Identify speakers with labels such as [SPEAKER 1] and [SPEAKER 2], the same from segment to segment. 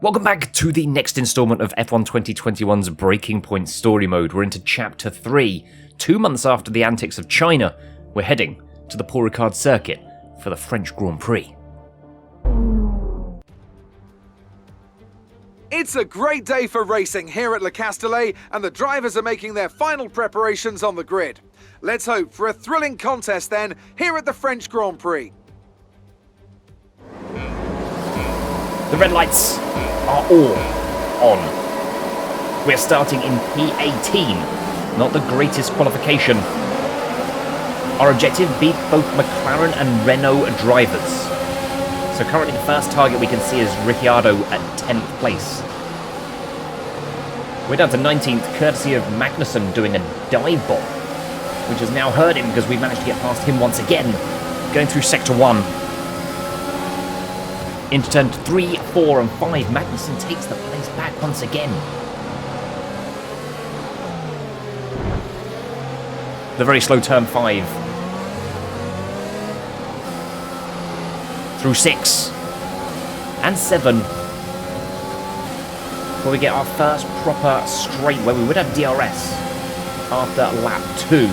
[SPEAKER 1] Welcome back to the next installment of F1 2021's Breaking Point Story Mode. We're into Chapter 3. 2 months after the antics of China, we're heading to the Paul Ricard circuit for the French Grand Prix.
[SPEAKER 2] It's a great day for racing here at Le Castellet, and the drivers are making their final preparations on the grid. Let's hope for a thrilling contest then, here at the French Grand Prix.
[SPEAKER 1] The red lights are all on. We're starting in P18, not the greatest qualification. Our objective, beat both McLaren and Renault drivers. So currently the first target we can see is Ricciardo at 10th place. We're down to 19th, courtesy of Magnussen doing a dive bomb, which has now hurt him because we managed to get past him once again, going through Sector 1. Into turn 3, 4 and 5, Magnussen takes the place back once again. The very slow turn 5. Through 6. And 7. Before we get our first proper straight, where we would have DRS after lap 2.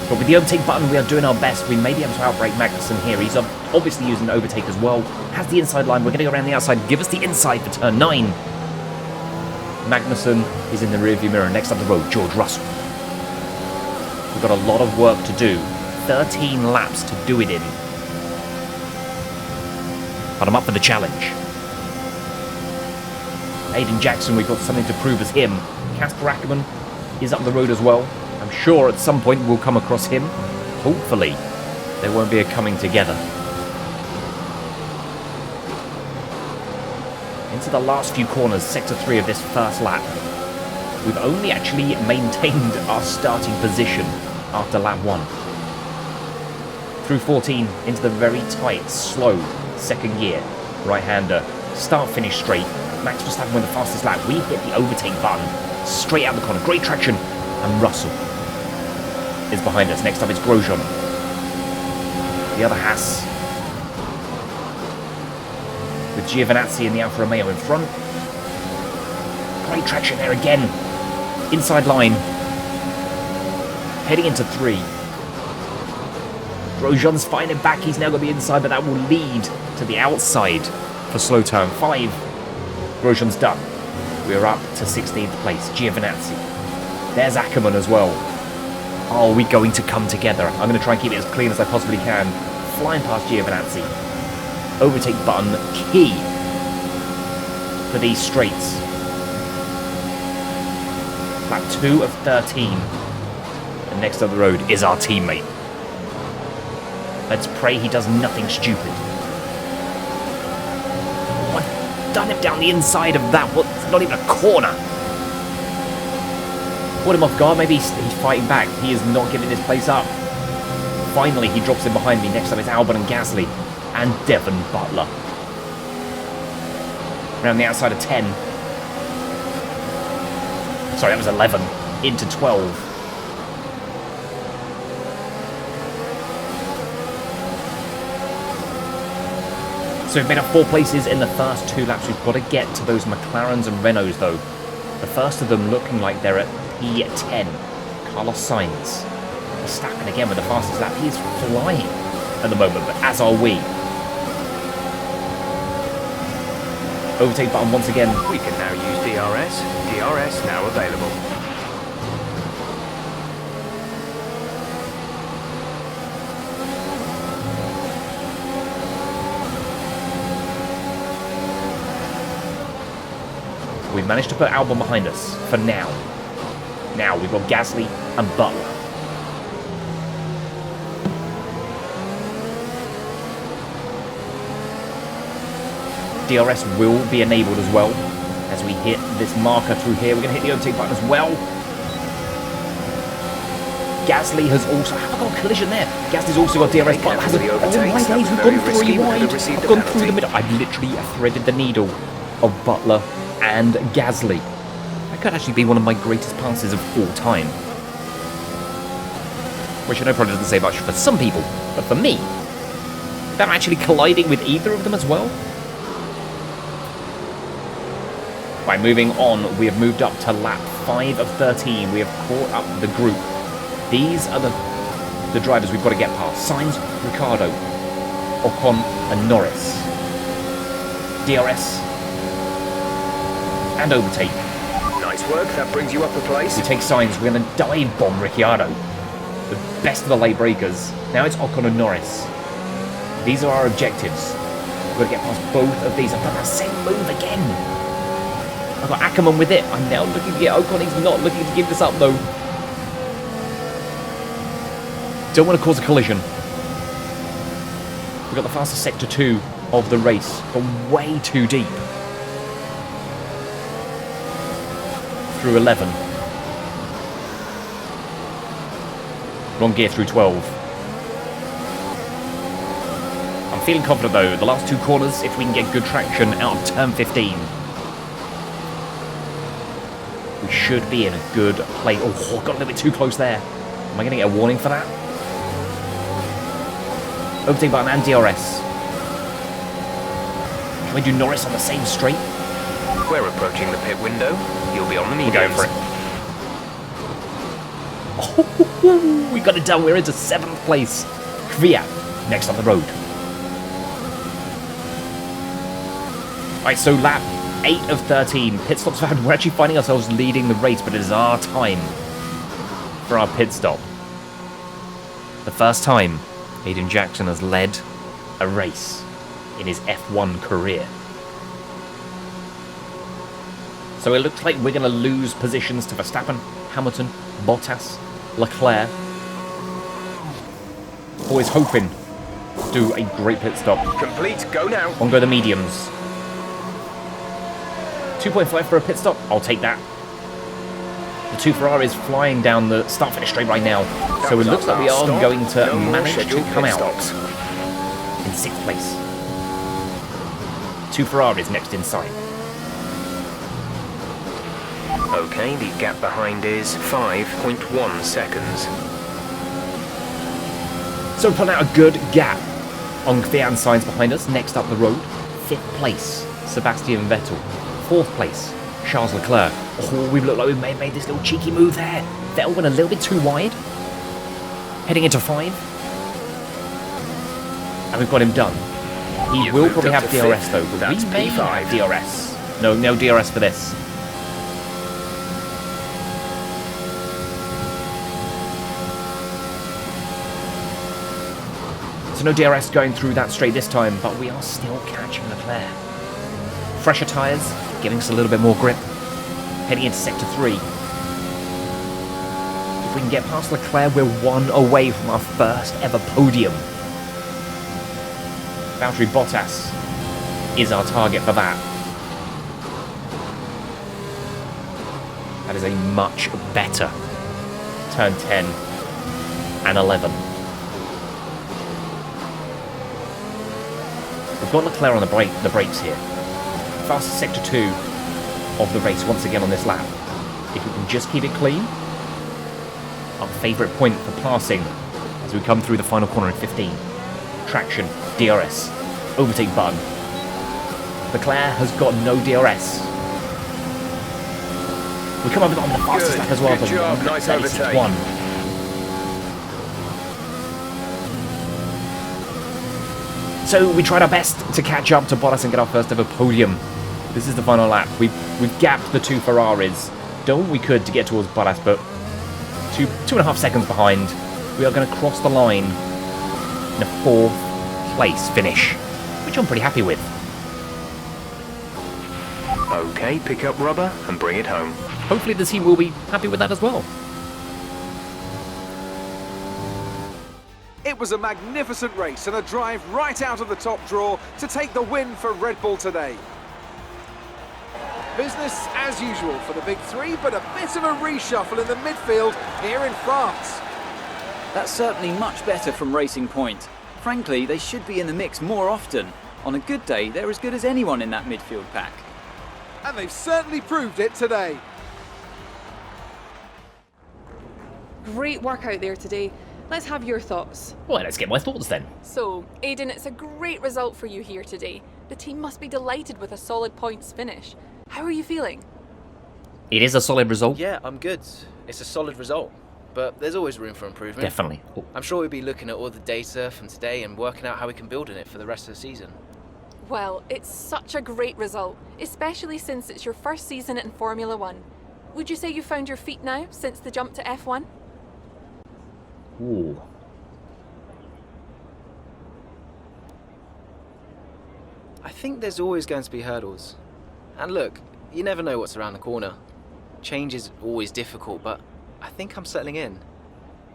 [SPEAKER 1] But with the overtake button, we are doing our best. We may be able to outbrake Magnussen here. He's obviously using an overtake as well. Has the inside line. We're going to go around the outside. Give us the inside for turn 9. Magnussen is in the rearview mirror. Next up the road, George Russell. We've got a lot of work to do. 13 laps to do it in. But I'm up for the challenge. Aiden Jackson, we've got something to prove as him. Casper Akkerman is up the road as well. I'm sure at some point we'll come across him. Hopefully, there won't be a coming together. Into the last few corners, Sector 3 of this first lap. We've only actually maintained our starting position after lap 1. Through 14, into the very tight, slow second gear. Right-hander, start-finish straight. Max Verstappen with the fastest lap. We hit the overtake button. Straight out the corner, great traction. And Russell is behind us. Next up is Grosjean. The other Haas. With Giovinazzi and the Alfa Romeo in front. Great traction there again. Inside line. Heading into 3. Grosjean's fighting it back. He's now got the inside, but that will lead to the outside for slow turn 5. Grosjean's done. We're up to 16th place. Giovinazzi. There's Akkerman as well. Are we going to come together? I'm going to try and keep it as clean as I possibly can. Flying past Giovinazzi. Overtake button key for these straights. Lap 2 of 13. And next up the road is our teammate. Let's pray he does nothing stupid. Oh, I've done him down the inside of that. Well, it's not even a corner. Put him off guard. Maybe he's fighting back. He is not giving this place up. Finally, he drops in behind me. Next up is Albon and Gasly. And Devon Butler. Around the outside of 10. Sorry, that was 11. Into 12. So we've made up 4 places in the first 2 laps. We've got to get to those McLarens and Renaults, though. The first of them looking like they're at P10. Carlos Sainz. Verstappen again with the fastest lap. He is flying at the moment, but as are we. Overtake button once again.
[SPEAKER 3] We can now use DRS. DRS now available.
[SPEAKER 1] We've managed to put Albon behind us for now. Now we've got Gasly and Butler. DRS will be enabled as well as we hit this marker through here. We're going to hit the overtake button as well. Gasly has also... Have I got a collision there? Gasly's also got DRS. But has it, oh my days, we've gone 3 wide. I've gone through the middle. I've literally threaded the needle of Butler and Gasly. That could actually be one of my greatest passes of all time. Which I know probably doesn't say much for some people, but for me, that actually colliding with either of them as well. Right, moving on, we have moved up to lap 5 of 13. We have caught up the group. These are the drivers we've got to get past. Sainz, Ricciardo, Ocon and Norris. DRS and overtake.
[SPEAKER 3] Nice work, that brings you up a place.
[SPEAKER 1] We take Sainz, we're going to dive bomb Ricciardo. The best of the late breakers. Now it's Ocon and Norris. These are our objectives. We've got to get past both of these. I've done that same move again. I've got Akkerman with it. I'm now looking to get Ocon. He's not looking to give this up though. Don't want to cause a collision. We've got the fastest sector 2 of the race. Gone way too deep. Through 11. Wrong gear through 12. I'm feeling confident though. The last 2 corners, if we can get good traction out of turn 15. We should be in a good place. Oh, got a little bit too close there. Am I going to get a warning for that? Overtake button and DRS. Can we do Norris on the same straight?
[SPEAKER 3] We're approaching the pit window. You'll be on the mediums.
[SPEAKER 1] We're going for it. Oh, we got it done. We're into 7th place. Kvyat next on the road. Right, so lap 8 of 13. Pit stops found. We're actually finding ourselves leading the race, but it is our time for our pit stop. The first time Aiden Jackson has led a race in his F1 career. So it looks like we're going to lose positions to Verstappen, Hamilton, Bottas, Leclerc. Always hoping to do a great pit stop.
[SPEAKER 3] Complete, go now.
[SPEAKER 1] On go the mediums. 2.5 for a pit stop, I'll take that. The 2 Ferraris flying down the start-finish straight right now. So it looks like we are going to manage to come out in 6th place. 2 Ferraris next in sight.
[SPEAKER 3] Okay, the gap behind is 5.1 seconds.
[SPEAKER 1] So we're pulling out a good gap on Kvyat and Sainz behind us. Next up the road, 5th place, Sebastian Vettel. 4th place, Charles Leclerc. Oh, we look like we may have made this little cheeky move there. Vettel went a little bit too wide. Heading into 5. And we've got him done. He will probably have DRS though, but we may have DRS. No DRS for this. So no DRS going through that straight this time, but we are still catching Leclerc. Fresher tyres, giving us a little bit more grip. Heading into sector 3. If we can get past Leclerc, we're 1 away from our first ever podium. Valtteri Bottas is our target for that. That is a much better turn 10 and 11. We've got Leclerc on the brakes here. Fastest sector 2 of the race once again on this lap. If we can just keep it clean, our favourite point for passing as we come through the final corner in 15. Traction, DRS, overtake button. Leclerc has got no DRS. We come over on the fastest lap as well.
[SPEAKER 3] Good job, nice overtake.
[SPEAKER 1] 1. So we tried our best to catch up to Bottas and get our first ever podium. This is the final lap. We've gapped the 2 Ferraris. Done what we could to get towards Bottas, but 2.5 seconds behind. We are going to cross the line in a 4th place finish, which I'm pretty happy with.
[SPEAKER 3] Okay, pick up rubber and bring it home.
[SPEAKER 1] Hopefully the team will be happy with that as well.
[SPEAKER 2] It was a magnificent race and a drive right out of the top draw to take the win for Red Bull today. Business as usual for the big 3, but a bit of a reshuffle in the midfield here in France.
[SPEAKER 4] That's certainly much better from Racing Point. Frankly, they should be in the mix more often. On a good day, they're as good as anyone in that midfield pack.
[SPEAKER 2] And they've certainly proved it today.
[SPEAKER 5] Great work out there today. Let's have your thoughts.
[SPEAKER 1] Well, let's get my thoughts then.
[SPEAKER 5] So, Aiden, it's a great result for you here today. The team must be delighted with a solid points finish. How are you feeling?
[SPEAKER 1] It is a solid result.
[SPEAKER 3] Yeah, I'm good. It's a solid result. But there's always room for improvement.
[SPEAKER 1] Definitely.
[SPEAKER 3] I'm sure we'll be looking at all the data from today and working out how we can build on it for the rest of the season.
[SPEAKER 5] Well, it's such a great result, especially since it's your first season in Formula One. Would you say you found your feet now since the jump to F1?
[SPEAKER 1] Ooh.
[SPEAKER 3] I think there's always going to be hurdles. And look, you never know what's around the corner. Change is always difficult, but I think I'm settling in.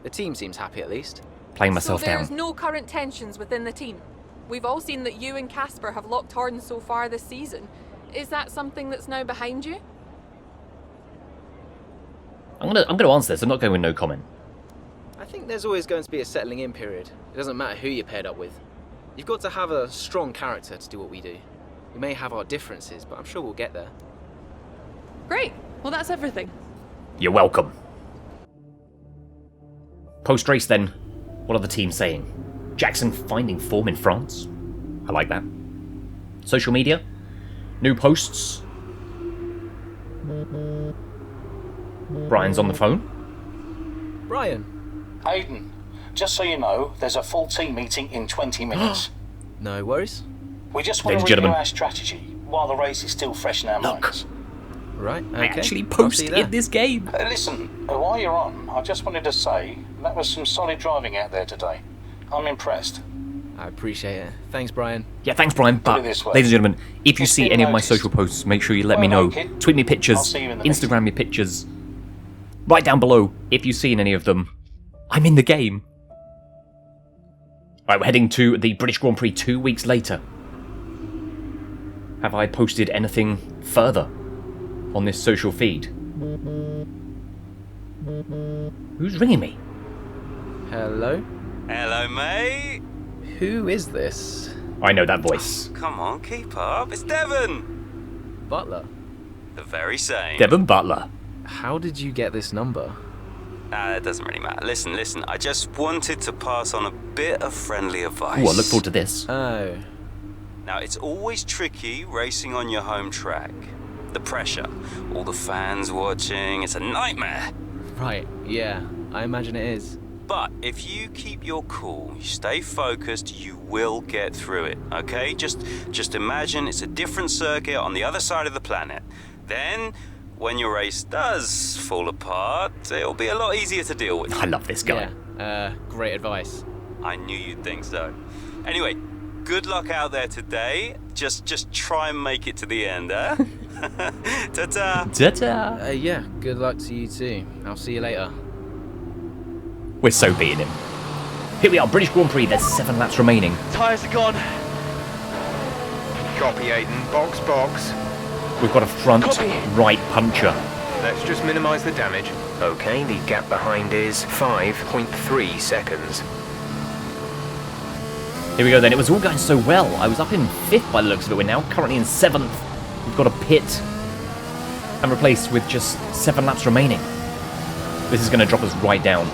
[SPEAKER 3] The team seems happy at least.
[SPEAKER 1] Playing myself
[SPEAKER 5] So
[SPEAKER 1] down.
[SPEAKER 5] there's no current tensions within the team. We've all seen that you and Casper have locked horns so far this season. Is that something that's now behind you?
[SPEAKER 1] I'm gonna answer this. I'm not going with no comment.
[SPEAKER 3] I think there's always going to be a settling in period. It doesn't matter who you're paired up with. You've got to have a strong character to do what we do. We may have our differences, but I'm sure we'll get there.
[SPEAKER 5] Great. Well, that's everything.
[SPEAKER 1] You're welcome. Post-race then, what are the teams saying? Jackson finding form in France? I like that. Social media? New posts? Brian's on the phone.
[SPEAKER 3] Brian?
[SPEAKER 6] Aiden, just so you know, there's a full team meeting in 20 minutes.
[SPEAKER 3] No worries.
[SPEAKER 6] We just want
[SPEAKER 1] Ladies
[SPEAKER 6] to
[SPEAKER 1] and
[SPEAKER 6] review
[SPEAKER 1] gentlemen.
[SPEAKER 6] our strategy while the race is still fresh in our
[SPEAKER 1] Look.
[SPEAKER 6] minds.
[SPEAKER 3] Right, okay.
[SPEAKER 1] I actually
[SPEAKER 3] I'll
[SPEAKER 1] post
[SPEAKER 3] see you there.
[SPEAKER 1] in this game.
[SPEAKER 6] Listen, while you're on, I just wanted to say that was some solid driving out there today. I'm impressed.
[SPEAKER 3] I appreciate it. Thanks, Brian.
[SPEAKER 1] Yeah, thanks, Brian. But,
[SPEAKER 6] it this way.
[SPEAKER 1] ladies and gentlemen, if you
[SPEAKER 6] It's
[SPEAKER 1] see
[SPEAKER 6] been
[SPEAKER 1] any of my
[SPEAKER 6] noticed.
[SPEAKER 1] social posts, make sure you let me
[SPEAKER 6] Well,
[SPEAKER 1] know.
[SPEAKER 6] okay.
[SPEAKER 1] Tweet me
[SPEAKER 6] I'll
[SPEAKER 1] pictures,
[SPEAKER 6] see you in the
[SPEAKER 1] Instagram me pictures. Right down below, if you've seen any of them. I'm in the game. Right, we're heading to the British Grand Prix 2 weeks later. Have I posted anything further on this social feed? Who's ringing me?
[SPEAKER 3] Hello?
[SPEAKER 7] Hello, mate.
[SPEAKER 3] Who is this?
[SPEAKER 1] I know that voice.
[SPEAKER 7] Come on, keep up. It's Devon.
[SPEAKER 3] Butler.
[SPEAKER 7] The very same.
[SPEAKER 1] Devon Butler.
[SPEAKER 3] How did you get this number?
[SPEAKER 7] It doesn't really matter. Listen. I just wanted to pass on a bit of friendly advice.
[SPEAKER 1] Ooh, I look forward to this.
[SPEAKER 3] Oh.
[SPEAKER 7] Now, it's always tricky racing on your home track. The pressure, all the fans watching, it's a nightmare.
[SPEAKER 3] Right, yeah. I imagine it is.
[SPEAKER 7] But if you keep your cool, you stay focused, you will get through it, okay? Just imagine it's a different circuit on the other side of the planet. Then, when your race does fall apart, it'll be a lot easier to deal with.
[SPEAKER 1] I love this guy.
[SPEAKER 3] Yeah, great advice.
[SPEAKER 7] I knew you'd think so. Anyway, good luck out there today. Just try and make it to the end, huh? Ta-ta!
[SPEAKER 1] Ta-ta!
[SPEAKER 3] Yeah, good luck to you too. I'll see you later.
[SPEAKER 1] We're so beating him. Here we are, British Grand Prix. There's 7 laps remaining.
[SPEAKER 8] Tyres are gone. Copy, Aiden. Box.
[SPEAKER 1] We've got a front
[SPEAKER 8] Copy.
[SPEAKER 1] right puncher.
[SPEAKER 8] Let's just minimise the damage.
[SPEAKER 3] Okay, the gap behind is 5.3 seconds.
[SPEAKER 1] Here we go then. It was all going so well. I was up in 5th by the looks of it. We're now currently in 7th. We've got a pit and replaced with just 7 laps remaining. This is going to drop us right down.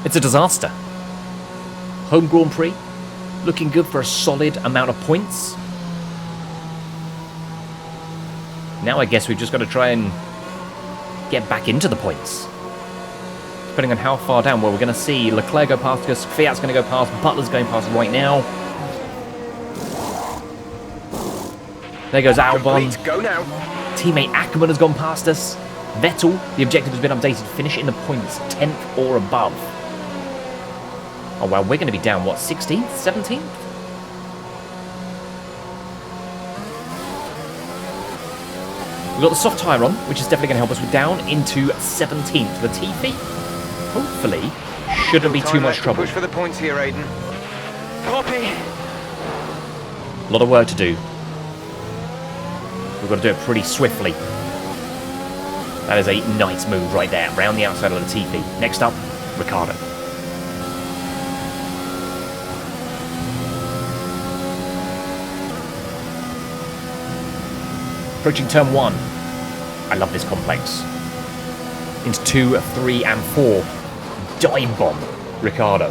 [SPEAKER 1] It's a disaster. Home Grand Prix, looking good for a solid amount of points. Now I guess we've just got to try and get back into the points. Depending on how far down, well, we're going to see Leclerc go past us, Fiat's going to go past, Butler's going past right now. There goes Albon.
[SPEAKER 8] Complete. Go now.
[SPEAKER 1] Teammate Akkerman has gone past us. Vettel, the objective has been updated. Finish in the points, 10th or above. Oh, well, we're going to be down, what, 16th, 17th? We've got the soft tyre on, which is definitely going to help us. We're down into 17th. Latifi, hopefully, shouldn't be too
[SPEAKER 8] Time
[SPEAKER 1] much
[SPEAKER 8] left to
[SPEAKER 1] trouble.
[SPEAKER 8] Push for the points here, Aiden. Copy.
[SPEAKER 1] A lot of work to do. We've got to do it pretty swiftly. That is a nice move right there, round the outside of Latifi. Next up, Ricciardo. Approaching turn 1. I love this complex. Into 2, 3, and 4. Dive bomb, Ricciardo.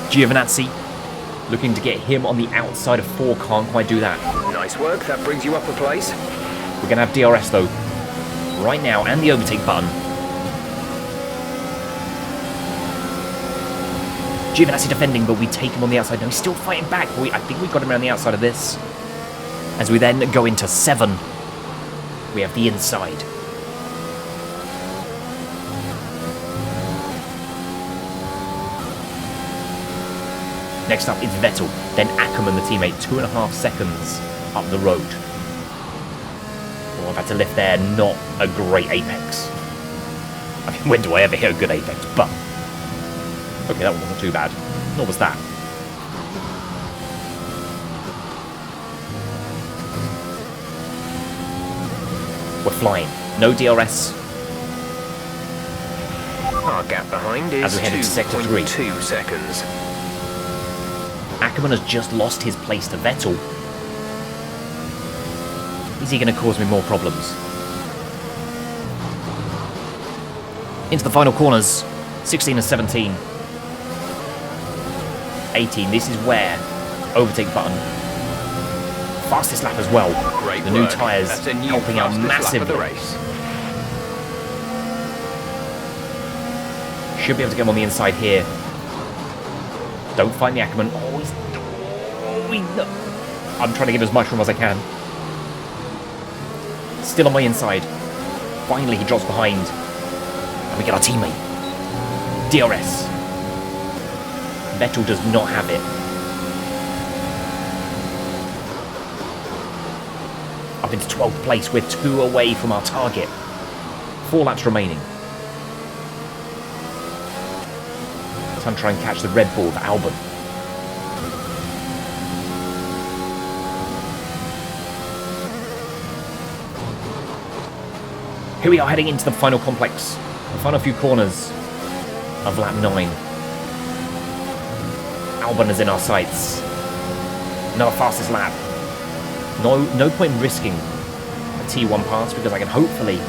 [SPEAKER 1] Giovinazzi Looking to get him on the outside of 4, can't quite do that.
[SPEAKER 8] Nice work, that brings you up a place.
[SPEAKER 1] We're going to have DRS though, right now, and the overtake button. Giovinazzi defending, but we take him on the outside. No, he's still fighting back. But I think we got him around the outside of this. As we then go into 7, we have the inside. Next up is Vettel, then Akkerman, the teammate, 2.5 seconds up the road. Oh, I've had to lift there, not a great apex. I mean, when do I ever hit a good apex? But okay, that one wasn't too bad. Nor was that. We're flying. No DRS.
[SPEAKER 8] Our gap behind is
[SPEAKER 1] As we head into sector 3.
[SPEAKER 8] 2 seconds.
[SPEAKER 1] Ackerman has just lost his place to Vettel. Is he going to cause me more problems? Into the final corners. 16 and 17. 18. This is where overtake button. Fastest lap as well.
[SPEAKER 8] Great
[SPEAKER 1] the new
[SPEAKER 8] work.
[SPEAKER 1] tyres
[SPEAKER 8] That's a new
[SPEAKER 1] helping out
[SPEAKER 8] fastest lap of the
[SPEAKER 1] massively.
[SPEAKER 8] race.
[SPEAKER 1] Should be able to get him on the inside here. Don't find the Ackerman. Oh, I'm trying to give as much room as I can. Still on my inside. Finally, he drops behind. And we get our teammate. DRS. Vettel does not have it. Up into 12th place. We're 2 away from our target. 4 laps remaining. Time to try and catch the Red Bull of Albon. Here we are heading into the final complex. The final few corners of lap 9. Albon is in our sights. Another fastest lap. No point in risking a T1 pass because I can hopefully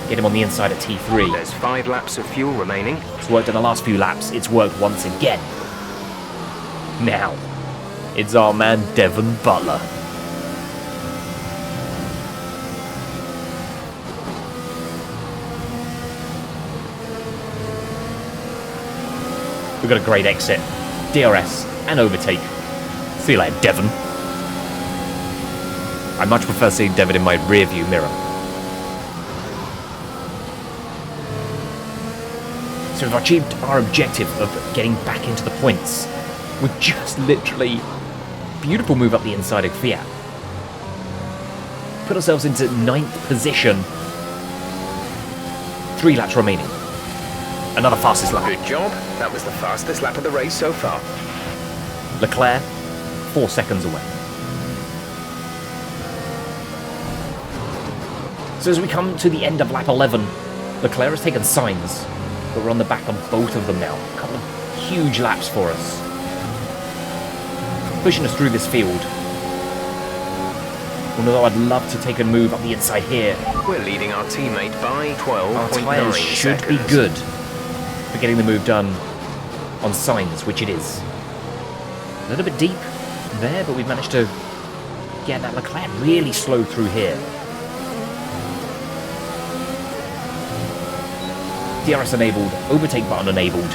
[SPEAKER 1] get him on the inside at T3.
[SPEAKER 8] There's 5 laps of fuel remaining.
[SPEAKER 1] It's worked in the last few laps. It's worked once again. Now, it's our man Devon Butler. We've got a great exit. DRS and overtake. See you later, Devon. I much prefer seeing Devon in my rear view mirror. So we've achieved our objective of getting back into the points. We've just literally... Beautiful move up the inside of Fiat. Put ourselves into 9th position. 3 laps remaining. Another fastest lap.
[SPEAKER 8] Good job. That was the fastest lap of the race so far.
[SPEAKER 1] Leclerc, 4 seconds away. So as we come to the end of lap 11, Leclerc has taken signs, but we're on the back of both of them now. A couple of huge laps for us. Pushing us through this field. Although I'd love to take a move up the inside here.
[SPEAKER 8] We're leading our teammate by 12.9
[SPEAKER 1] Our tyres should
[SPEAKER 8] seconds.
[SPEAKER 1] be good for getting the move done on signs, which it is. A little bit deep there, but we've managed to get that Leclerc really slow through here. DRS enabled, overtake button enabled.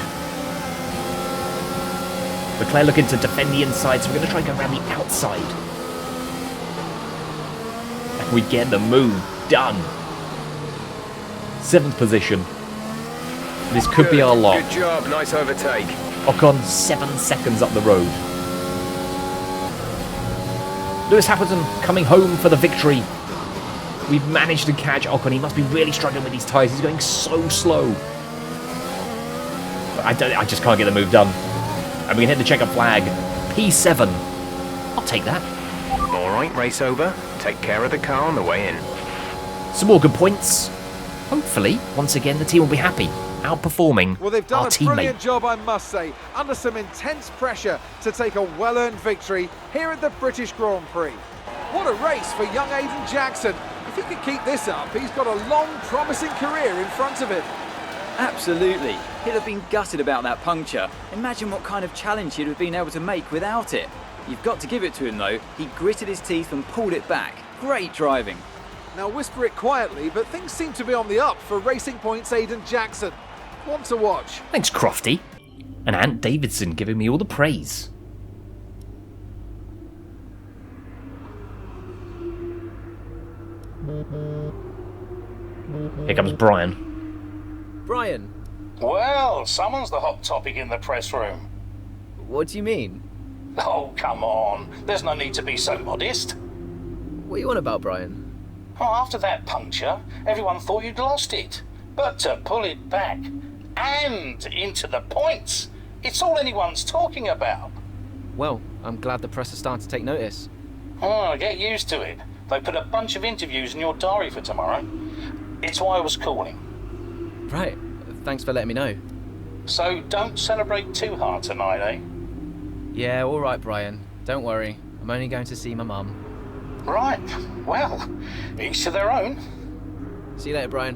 [SPEAKER 1] Leclerc looking to defend the inside, so we're going to try and go around the outside. And we get the move done. 7th position. This could be our lot.
[SPEAKER 8] Good job, nice overtake.
[SPEAKER 1] Ocon 7 seconds up the road. Lewis Hamilton coming home for the victory. We've managed to catch Ocon. He must be really struggling with these tyres. He's going so slow. But I just can't get the move done. And we can hit the checkered flag. P7. I'll take that.
[SPEAKER 8] All right, race over. Take care of the car on the way in.
[SPEAKER 1] Some more good points. Hopefully, once again, the team will be happy. Outperforming
[SPEAKER 2] Well, they've done
[SPEAKER 1] our
[SPEAKER 2] a
[SPEAKER 1] teammate.
[SPEAKER 2] brilliant job, I must say, under some intense pressure to take a well-earned victory here at the British Grand Prix. What a race for young Aiden Jackson. If he can keep this up, he's got a long, promising career in front of him.
[SPEAKER 4] Absolutely. He'd have been gutted about that puncture. Imagine what kind of challenge he'd have been able to make without it. You've got to give it to him though. He gritted his teeth and pulled it back. Great driving.
[SPEAKER 2] Now whisper it quietly, but things seem to be on the up for Racing Point's Aiden Jackson. One to watch.
[SPEAKER 1] Thanks, Crofty. And Ant Davidson giving me all the praise. Here comes Brian.
[SPEAKER 3] Brian,
[SPEAKER 6] Well, someone's the hot topic in the press room.
[SPEAKER 3] what do you mean?
[SPEAKER 6] Oh, come on. There's no need to be so modest.
[SPEAKER 3] What are you on about, Brian?
[SPEAKER 6] Oh, after that puncture, everyone thought you'd lost it. But to pull it back and into the points, it's all anyone's talking about.
[SPEAKER 3] Well, I'm glad the press are starting to take notice.
[SPEAKER 6] Oh, get used to it. They put a bunch of interviews in your diary for tomorrow. It's why I was calling.
[SPEAKER 3] Right, thanks for letting me know.
[SPEAKER 6] So don't celebrate too hard tonight, eh?
[SPEAKER 3] Yeah, all right, Brian. Don't worry. I'm only going to see my mum.
[SPEAKER 6] Right. Well, each to their own.
[SPEAKER 3] See you later, Brian.